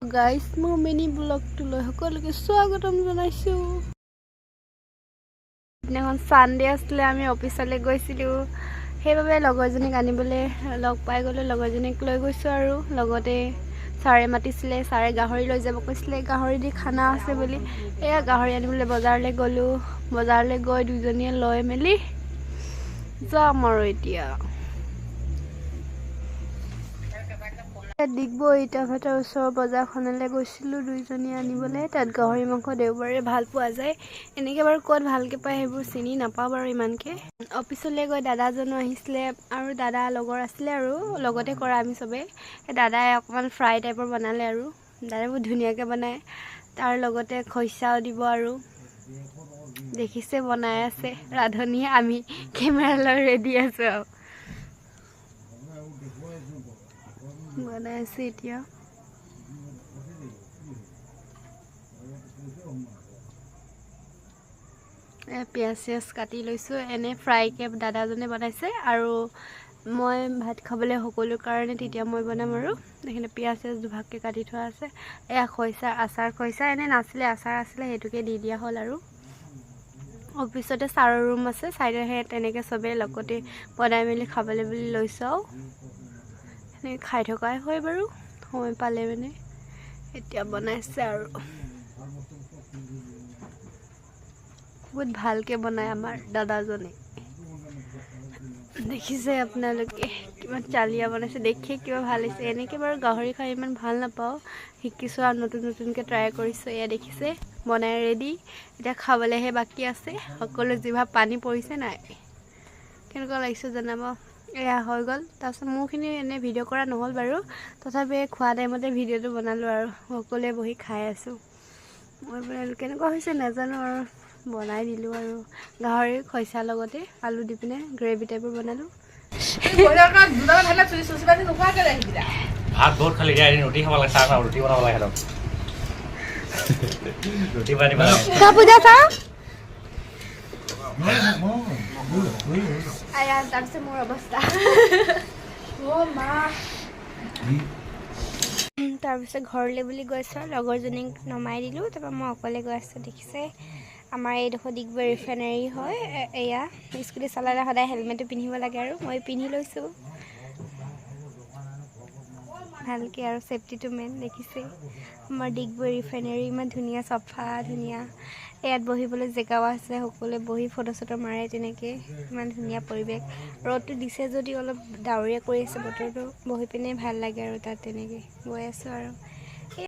Guys মই mini ব্লগটোলৈ সকলোকে স্বাগতম জনাইছোঁ। দিনাখন সানডে আছিলে, আমি অফিচলৈ গৈছিলোঁ, সেইবাবে লগৰজনীক আনিবলৈ লগ পাই গ'লোঁ। লগৰজনীক লৈ গৈছোঁ আৰু লগতে ছাৰে মাতিছিলে, ছাৰে গাহৰি লৈ যাব কৈছিলে, গাহৰি দি খানা আছে বুলি। এয়া গাহৰি আনিবলৈ বজাৰলৈ গ'লোঁ। বজাৰলৈ গৈ দুজনীয়ে লৈ মেলি যাম আৰু এতিয়া ডিগবৈ ইটাভাটাৰ ওচৰৰ বজাৰখনলৈ গৈছিলোঁ দুইজনী আনিবলৈ। তাত গাহৰি মাংস দেওবাৰে ভাল পোৱা যায়। এনেকৈ বাৰু ক'ত ভালকৈ পায় সেইবোৰ চিনি নাপাওঁ বাৰু ইমানকৈ। অফিচলৈ গৈ দাদাজনো আহিছিলে আৰু দাদা লগৰ আছিলে আৰু লগতে কৰা আমি চবেই। দাদাই অকণমান ফ্ৰাই টাইপৰ বনালে আৰু দাদাই বহুত ধুনীয়াকৈ বনায়। তাৰ লগতে খৰিচাও দিব আৰু দেখিছে বনাই আছে ৰান্ধনীয়ে। আমি কেমেৰা লৈ ৰেডি আছোঁ আৰু বনাই আছে এতিয়া। পিঁয়াজ চিয়াজ কাটি লৈছোঁ। এনে ফ্ৰাইকৈ দাদাজনে বনাইছে আৰু মই ভাত খাবলৈ সকলো কাৰণে তেতিয়া মই বনাম আৰু এইখিনি পিঁয়াজ চিয়াজ দুভাগকৈ কাটি থোৱা আছে। এয়া খৰিচা, আচাৰ খৰিচা এনেই নাছিলে, আচাৰ আছিলে, সেইটোকে দি দিয়া হ'ল আৰু অফিচতে ছাৰৰ ৰুম আছে ছাইডত, সেই তেনেকৈ চবেই লগতে বনাই মেলি খাবলৈ বুলি লৈছোঁ আৰু সেনেকৈ খাই থকাই হয় বাৰু সময় পালে মানে। এতিয়া বনাইছে আৰু বহুত ভালকৈ বনায় আমাৰ দাদাজনে। দেখিছে আপোনালোকে কিমান চালিয়া বনাইছে, দেখিয়ে কিবা ভাল হৈছে। এনেকৈ বাৰু গাহৰি খাই ইমান ভাল নাপাওঁ, শিকিছোঁ আৰু নতুনকৈ ট্ৰাই কৰিছোঁ। এয়া দেখিছে বনাই ৰেডি, এতিয়া খাবলৈহে বাকী আছে। সকলো জিভা পানী পৰিছে নাই, কেনেকুৱা লাগিছে জনাব। এয়া হৈ গ'ল। তাৰপিছত মোৰখিনি এনেই ভিডিঅ' কৰা নহ'ল বাৰু, তথাপি খোৱা টাইমতে ভিডিঅ'টো বনালোঁ আৰু সকলোৱে বহি খাই আছোঁ। মই বোলো কেনেকুৱা হৈছে নাজানো আৰু বনাই দিলোঁ আৰু গাহৰি খৰিচাৰ লগতে আলু দি পিনে গ্ৰেভি টাইপৰ বনালোঁ। ভাত বহুত খালি দিয়া, এদিন ৰুটি খাব লাগে, চাহ খাব, ৰুটি বনাব লাগে। ৰুটি বনাব লাগে। তাৰপিছত মোৰ অৱস্থা তাৰপিছত ঘৰলৈ বুলি গৈছোঁ, লগৰজনীক নমাই দিলোঁ। তাৰপৰা মই অকলে গৈ আছোঁ। দেখিছে আমাৰ এইডোখৰ ডিগবৈ ৰিফাইনেৰী হয়। এয়া স্কুটি চলালে সদায় হেলমেটটো পিন্ধিব লাগে আৰু মই পিন্ধি লৈছোঁ ভালকৈ আৰু ছেফটিটো মেইন। দেখিছে আমাৰ ডিগবৈ ৰিফাইনেৰী ইমান ধুনীয়া, চফা ধুনীয়া। ইয়াত বহিবলৈ জেগাও আছে, সকলোৱে বহি ফটো চটো মাৰে তেনেকৈ। ইমান ধুনীয়া পৰিৱেশ। ৰ'দটো দিছে যদি অলপ ডাৱৰীয়া কৰি আছে বতৰটো, বহি পিনে ভাল লাগে আৰু তাত তেনেকৈ গৈ আছোঁ আৰু